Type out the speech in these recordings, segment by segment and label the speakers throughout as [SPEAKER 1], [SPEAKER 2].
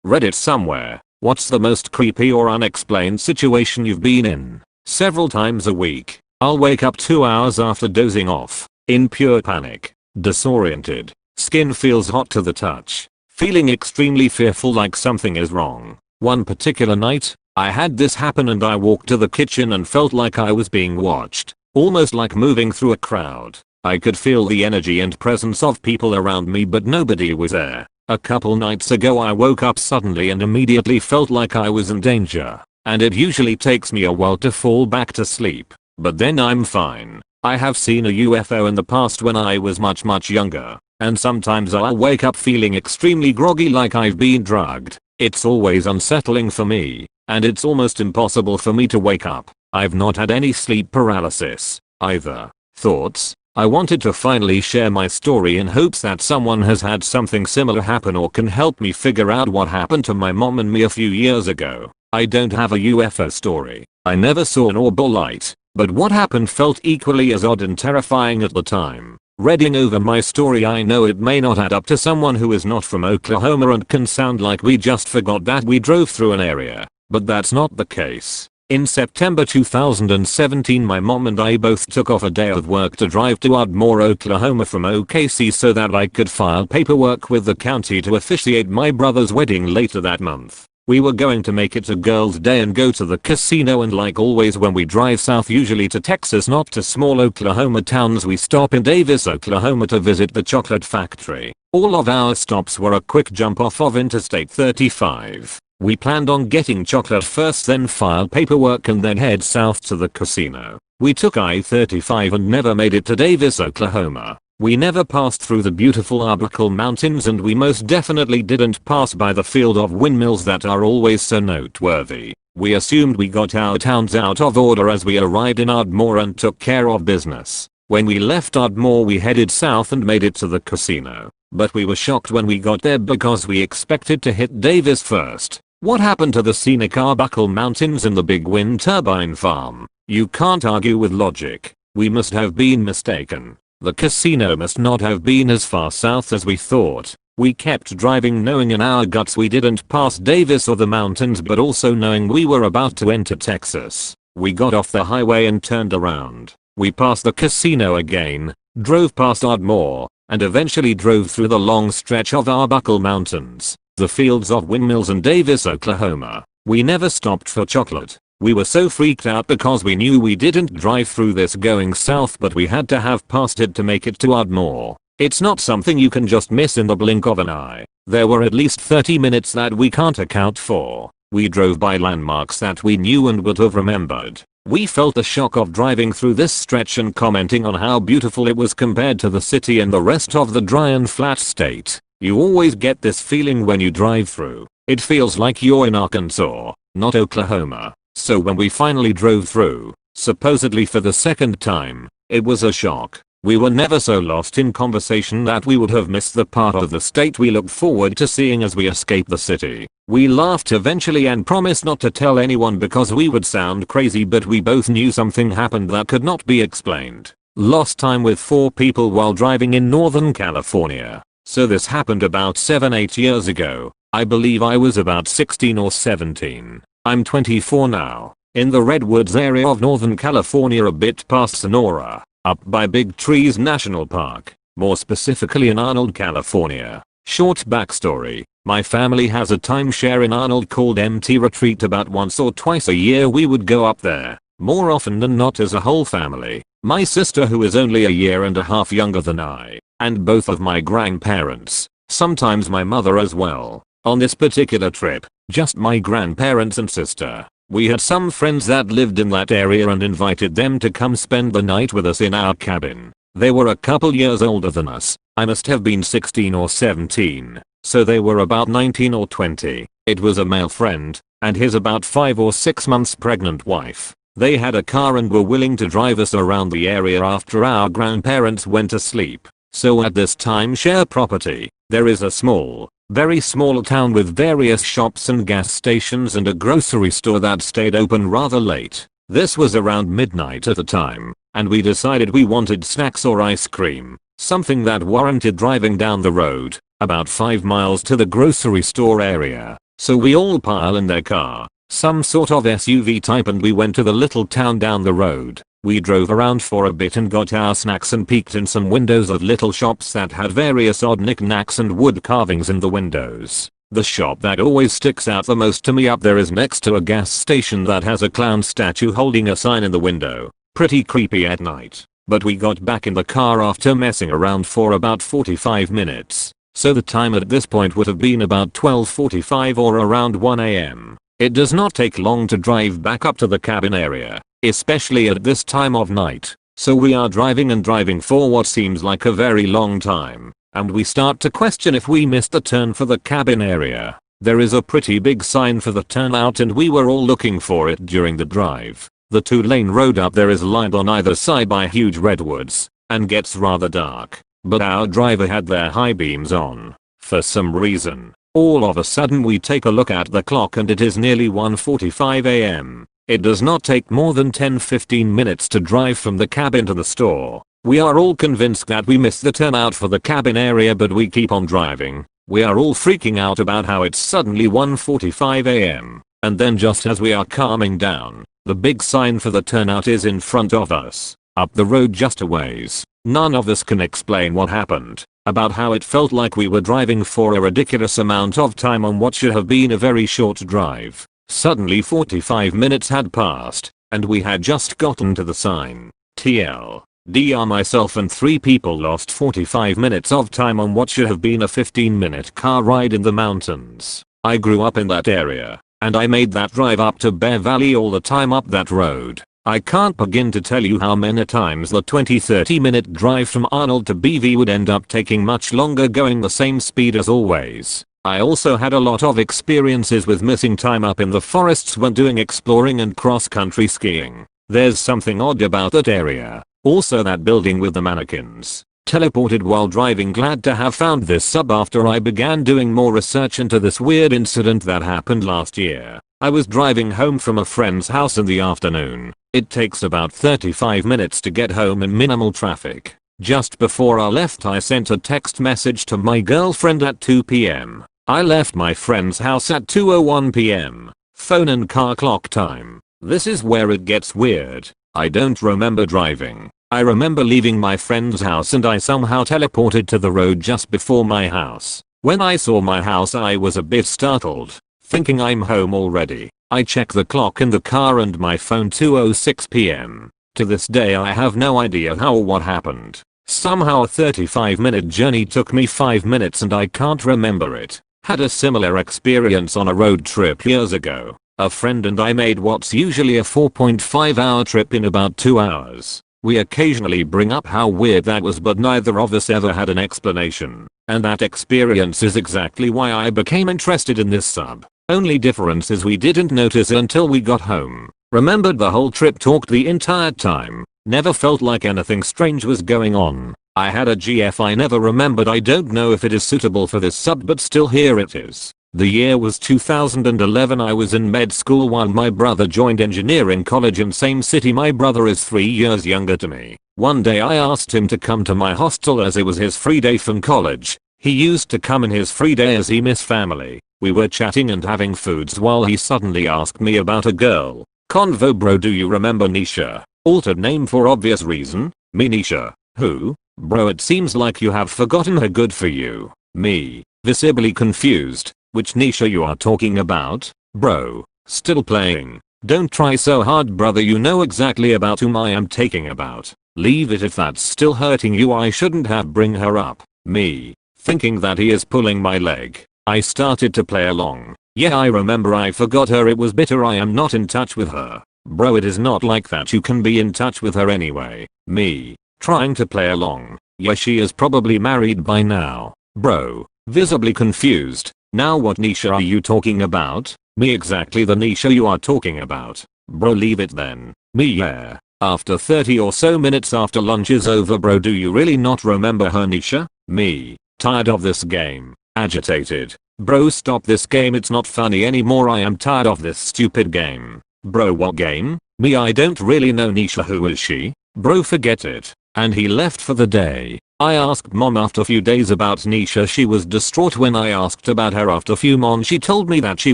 [SPEAKER 1] Reddit somewhere. What's the most creepy or unexplained situation you've been in? Several times a week, I'll wake up 2 hours after dozing off, in pure panic, disoriented, skin feels hot to the touch, feeling extremely fearful like something is wrong. One particular night, I had this happen and I walked to the kitchen and felt like I was being watched, almost like moving through a crowd. I could feel the energy and presence of people around me but nobody was there. A couple nights ago I woke up suddenly and immediately felt like I was in danger, and it usually takes me a while to fall back to sleep, but then I'm fine. I have seen a UFO in the past when I was much younger, and sometimes I'll wake up feeling extremely groggy like I've been drugged. It's always unsettling for me, and it's almost impossible for me to wake up. I've not had any sleep paralysis either. Thoughts? I wanted to finally share my story in hopes that someone has had something similar happen or can help me figure out what happened to my mom and me a few years ago. I don't have a UFO story. I never saw an orb or light, but what happened felt equally as odd and terrifying at the time. Reading over my story, I know it may not add up to someone who is not from Oklahoma and can sound like we just forgot that we drove through an area, but that's not the case. In September 2017, my mom and I both took off a day of work to drive to Ardmore, Oklahoma from OKC so that I could file paperwork with the county to officiate my brother's wedding later that month. We were going to make it a girls' day and go to the casino, and like always when we drive south, usually to Texas, not to small Oklahoma towns, we stop in Davis, Oklahoma to visit the chocolate factory. All of our stops were a quick jump off of Interstate 35. We planned on getting chocolate first, then file paperwork and then head south to the casino. We took I-35 and never made it to Davis, Oklahoma. We never passed through the beautiful Arbuckle Mountains, and we most definitely didn't pass by the field of windmills that are always so noteworthy. We assumed we got our towns out of order as we arrived in Ardmore and took care of business. When we left Ardmore, we headed south and made it to the casino. But we were shocked when we got there because we expected to hit Davis first. What happened to the scenic Arbuckle Mountains and the big wind turbine farm? You can't argue with logic. We must have been mistaken. The casino must not have been as far south as we thought. We kept driving knowing in our guts we didn't pass Davis or the mountains, but also knowing we were about to enter Texas. We got off the highway and turned around. We passed the casino again, drove past Ardmore, and eventually drove through the long stretch of Arbuckle Mountains, the fields of windmills, and Davis, Oklahoma. We never stopped for chocolate. We were so freaked out because we knew we didn't drive through this going south, but we had to have passed it to make it to Ardmore. It's not something you can just miss in the blink of an eye. There were at least 30 minutes that we can't account for. We drove by landmarks that we knew and would have remembered. We felt the shock of driving through this stretch and commenting on how beautiful it was compared to the city and the rest of the dry and flat state. You always get this feeling when you drive through. It feels like you're in Arkansas, not Oklahoma. So when we finally drove through, supposedly for the second time, it was a shock. We were never so lost in conversation that we would have missed the part of the state we looked forward to seeing as we escaped the city. We laughed eventually and promised not to tell anyone because we would sound crazy, but we both knew something happened that could not be explained. Lost time with 4 people while driving in Northern California. So this happened about 7-8 years ago. I believe I was about 16 or 17. I'm 24 now. In the Redwoods area of Northern California, a bit past Sonora, up by Big Trees National Park, more specifically in Arnold, California. Short backstory. My family has a timeshare in Arnold called MT Retreat. About once or twice a year we would go up there, more often than not as a whole family. My sister, who is only a year and a half younger than I, and both of my grandparents, sometimes my mother as well. On this particular trip, just my grandparents and sister. We had some friends that lived in that area and invited them to come spend the night with us in our cabin. They were a couple years older than us. I must have been 16 or 17, so they were about 19 or 20. It was a male friend, and his about 5 or 6 months pregnant wife. They had a car and were willing to drive us around the area after our grandparents went to sleep. So at this timeshare property, there is a small, very small town with various shops and gas stations and a grocery store that stayed open rather late. This was around midnight at the time, and we decided we wanted snacks or ice cream, something that warranted driving down the road, about 5 miles to the grocery store area. So we all pile in their car, some sort of SUV type, and we went to the little town down the road. We drove around for a bit and got our snacks and peeked in some windows of little shops that had various odd knickknacks and wood carvings in the windows. The shop that always sticks out the most to me up there is next to a gas station that has a clown statue holding a sign in the window. Pretty creepy at night. But we got back in the car after messing around for about 45 minutes. So the time at this point would have been about 12:45 or around 1 AM. It does not take long to drive back up to the cabin area, especially at this time of night. So we are driving and driving for what seems like a very long time, and we start to question if we missed the turn for the cabin area. There is a pretty big sign for the turnout and we were all looking for it during the drive. The 2-lane road up there is lined on either side by huge redwoods and gets rather dark, but our driver had their high beams on. For some reason, all of a sudden we take a look at the clock and it is nearly 1:45 AM. It does not take more than 10-15 minutes to drive from the cabin to the store. We are all convinced that we missed the turnout for the cabin area, but we keep on driving. We are all freaking out about how it's suddenly 1:45 AM. And then just as we are calming down, the big sign for the turnout is in front of us, up the road just a ways. None of us can explain what happened, about how it felt like we were driving for a ridiculous amount of time on what should have been a very short drive. Suddenly 45 minutes had passed, and we had just gotten to the sign. TLDR, myself and 3 people lost 45 minutes of time on what should have been a 15-minute car ride in the mountains. I grew up in that area, and I made that drive up to Bear Valley all the time up that road. I can't begin to tell you how many times the 20-30 minute drive from Arnold to BV would end up taking much longer going the same speed as always. I also had a lot of experiences with missing time up in the forests when doing exploring and cross-country skiing. There's something odd about that area. Also that building with the mannequins. Teleported while driving. Glad to have found this sub after I began doing more research into this weird incident that happened last year. I was driving home from a friend's house in the afternoon. It takes about 35 minutes to get home in minimal traffic. Just before I left, I sent a text message to my girlfriend at 2 PM. I left my friend's house at 2:01 PM. Phone and car clock time. This is where it gets weird. I don't remember driving. I remember leaving my friend's house and I somehow teleported to the road just before my house. When I saw my house I was a bit startled, thinking I'm home already. I check the clock in the car and my phone 2:06 PM. To this day I have no idea how or what happened. Somehow a 35-minute journey took me 5 minutes and I can't remember it. Had a similar experience on a road trip years ago. A friend and I made what's usually a 4.5-hour trip in about 2 hours. We occasionally bring up how weird that was, but neither of us ever had an explanation. And that experience is exactly why I became interested in this sub. Only difference is we didn't notice it until we got home. Remembered the whole trip, talked the entire time. Never felt like anything strange was going on. I had a GF I never remembered. I don't know if it is suitable for this sub, but still here it is. The year was 2011. I was in med school while my brother joined engineering college in same city. My brother is 3 years younger to me. One day I asked him to come to my hostel as it was his free day from college. He used to come in his free day as he missed family. We were chatting and having foods while he suddenly asked me about a girl. Convo: bro, do you remember Nisha? Altered name for obvious reason. Me: Nisha. Who? Bro, it seems like you have forgotten her. Good for you. Me: visibly confused. Which Nisha you are talking about? Bro: still playing. Don't try so hard, brother, you know exactly about whom I am talking about. Leave it if that's still hurting you. I shouldn't have bring her up. Me: thinking that he is pulling my leg. I started to play along. Yeah, I remember I forgot her. It was bitter. I am not in touch with her. Bro, it is not like that. You can be in touch with her anyway. Me: trying to play along. Yeah, she is probably married by now. Bro: visibly confused. Now what Nisha are you talking about? Me: exactly the Nisha you are talking about. Bro: leave it then. Me: yeah. After 30 or so minutes after lunch is over. Bro: do you really not remember her, Nisha? Me: tired of this game. Agitated. Bro: stop this game, it's not funny anymore. I am tired of this stupid game. Bro: what game? Me: I don't really know Nisha. Who is she? Bro: forget it. And he left for the day. I asked mom after a few days about Nisha. She was distraught when I asked about her. After a few months she told me that she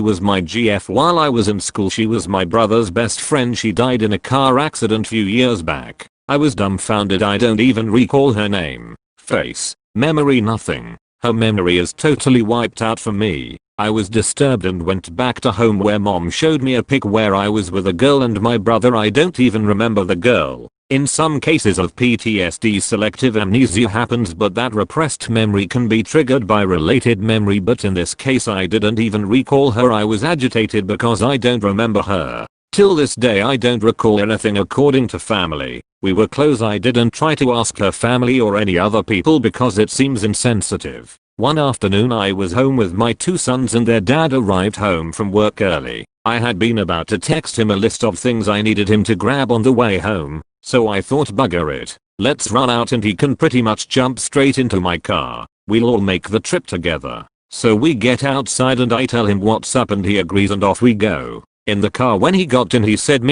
[SPEAKER 1] was my GF while I was in school. She was my brother's best friend. She died in a car accident few years back. I was dumbfounded. I don't even recall her name, face, memory, nothing. Her memory is totally wiped out for me. I was disturbed and went back to home where mom showed me a pic where I was with a girl and my brother. I don't even remember the girl. In some cases of PTSD, selective amnesia happens, but that repressed memory can be triggered by related memory. But in this case I didn't even recall her. I was agitated because I don't remember her. Till this day I don't recall anything. According to family, we were close. I didn't try to ask her family or any other people because it seems insensitive. One afternoon I was home with my 2 sons and their dad arrived home from work early. I had been about to text him a list of things I needed him to grab on the way home, so I thought, bugger it, let's run out and he can pretty much jump straight into my car. We'll all make the trip together. So we get outside and I tell him what's up and he agrees and off we go. In the car when he got in he said,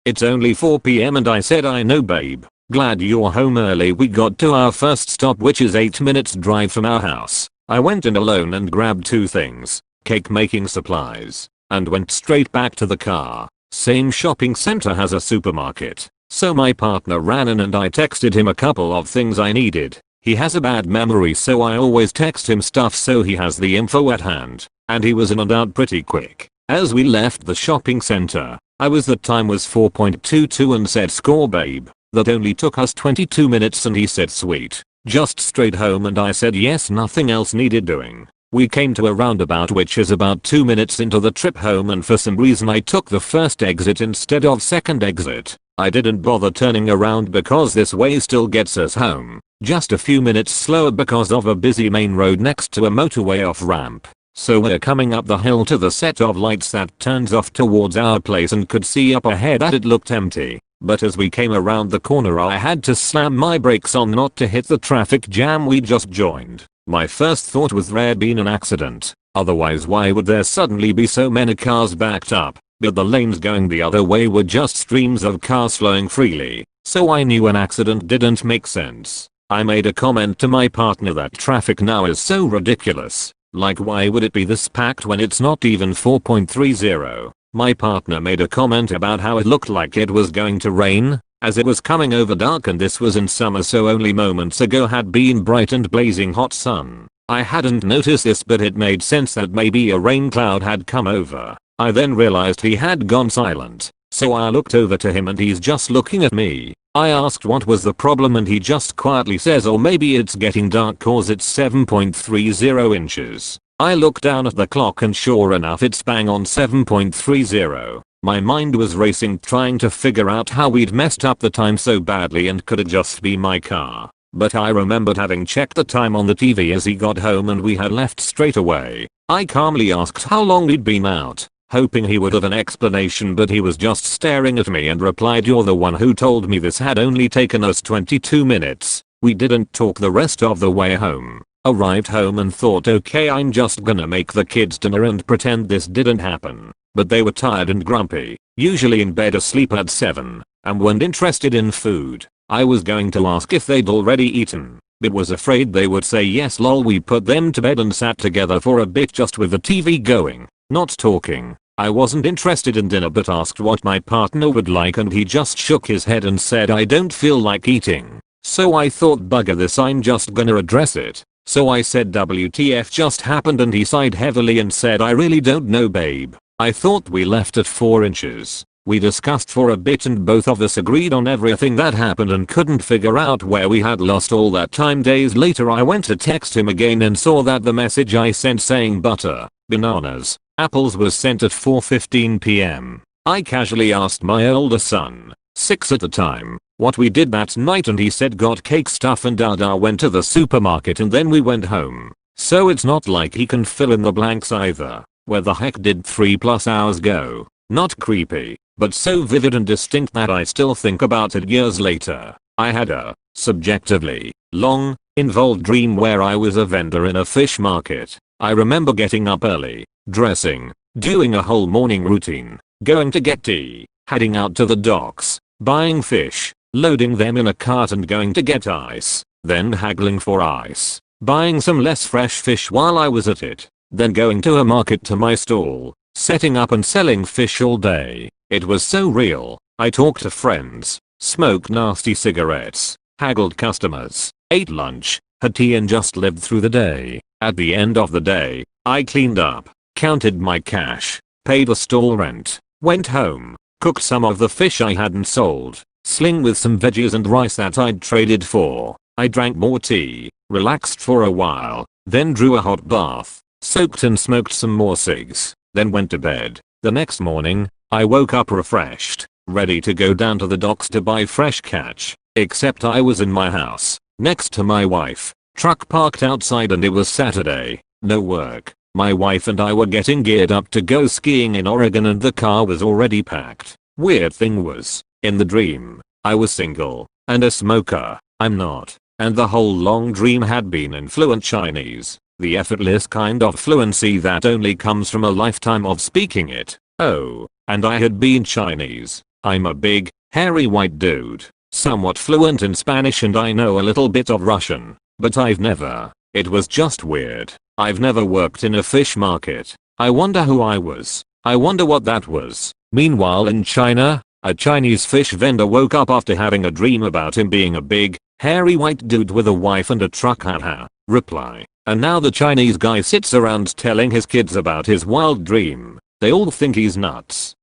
[SPEAKER 1] "It's only 4 PM and I said, "I know babe. Glad you're home early." We got to our first stop, which is 8 minutes drive from our house. I went in alone and grabbed 2 things, cake making supplies, and went straight back to the car. Same shopping center has a supermarket. So my partner ran in and I texted him a couple of things I needed. He has a bad memory, so I always text him stuff so he has the info at hand. And he was in and out pretty quick. As we left the shopping center, the time was 4:22 and said, "Score babe. That only took us 22 minutes." And he said, "Sweet. Just straight home." And I said yes, nothing else needed doing. We came to a roundabout which is about 2 minutes into the trip home, and for some reason I took the first exit instead of second exit. I didn't bother turning around because this way still gets us home. Just a few minutes slower because of a busy main road next to a motorway off ramp. So we're coming up the hill to the set of lights that turns off towards our place and could see up ahead that it looked empty. But as we came around the corner I had to slam my brakes on not to hit the traffic jam we just joined. My first thought was there had been an accident, otherwise why would there suddenly be so many cars backed up? But the lanes going the other way were just streams of cars flowing freely, so I knew an accident didn't make sense. I made a comment to my partner that traffic now is so ridiculous, like why would it be this packed when it's not even 4:30. My partner made a comment about how it looked like it was going to rain, as it was coming over dark and this was in summer, so only moments ago had been bright and blazing hot sun. I hadn't noticed this, but it made sense that maybe a rain cloud had come over. I then realized he had gone silent, so I looked over to him and he's just looking at me. I asked what was the problem and he just quietly says, "Oh, maybe it's getting dark cause it's 7.30 inches. I looked down at the clock and sure enough it's bang on 7.30. My mind was racing trying to figure out how we'd messed up the time so badly and could it just be my car. But I remembered having checked the time on the TV as he got home and we had left straight away. I calmly asked how long we'd been out, hoping he would have an explanation, but he was just staring at me and replied, "You're the one who told me this had only taken us 22 minutes. We didn't talk the rest of the way home. Arrived home and thought, okay, I'm just gonna make the kids dinner and pretend this didn't happen. But they were tired and grumpy, usually in bed asleep at 7, and weren't interested in food. I was going to ask if they'd already eaten, but was afraid they would say yes. Lol. We put them to bed and sat together for a bit just with the TV going, not talking. I wasn't interested in dinner but asked what my partner would like and he just shook his head and said, "I don't feel like eating." So I thought, bugger this, I'm just gonna address it. So I said, "WTF just happened?" and he sighed heavily and said, "I really don't know babe. I thought we left at 4 inches. We discussed for a bit and both of us agreed on everything that happened and couldn't figure out where we had lost all that time." Days later I went to text him again and saw that the message I sent saying butter, bananas, apples was sent at 4:15 PM. I casually asked my older son, 6 at the time, what we did that night and he said got cake stuff and went to the supermarket and then we went home. So it's not like he can fill in the blanks either. Where the heck did 3+ hours go? Not creepy, but so vivid and distinct that I still think about it years later. I had a, subjectively, long, involved dream where I was a vendor in a fish market. I remember getting up early, dressing, doing a whole morning routine, going to get tea, heading out to the docks, buying fish, loading them in a cart and going to get ice. then haggling for ice, buying some less fresh fish while I was at it, then going to a market to my stall, setting up and selling fish all day. It was so real. I talked to friends, smoked nasty cigarettes, haggled customers, ate lunch, had tea and just lived through the day. At the end of the day, I cleaned up, counted my cash, paid the stall rent, went home, cooked some of the fish I hadn't sold, sling with some veggies and rice that I'd traded for. I drank more tea, relaxed for a while, then drew a hot bath, soaked and smoked some more cigs, then went to bed. The next morning, I woke up refreshed, ready to go down to the docks to buy fresh catch, except I was in my house, next to my wife, truck parked outside and it was Saturday, no work. My wife and I were getting geared up to go skiing in Oregon and the car was already packed. Weird thing was, in the dream, I was single, and a smoker. I'm not. And the whole long dream had been in fluent Chinese, the effortless kind of fluency that only comes from a lifetime of speaking it. Oh, and I had been Chinese. I'm a big, hairy white dude, somewhat fluent in Spanish and I know a little bit of Russian, but I've never. It was just weird. I've never worked in a fish market. I wonder who I was. I wonder what that was. Meanwhile in China, a Chinese fish vendor woke up after having a dream about him being a big, hairy white dude with a wife and a truck. Haha. Reply. And now the Chinese guy sits around telling his kids about his wild dream. They all think he's nuts.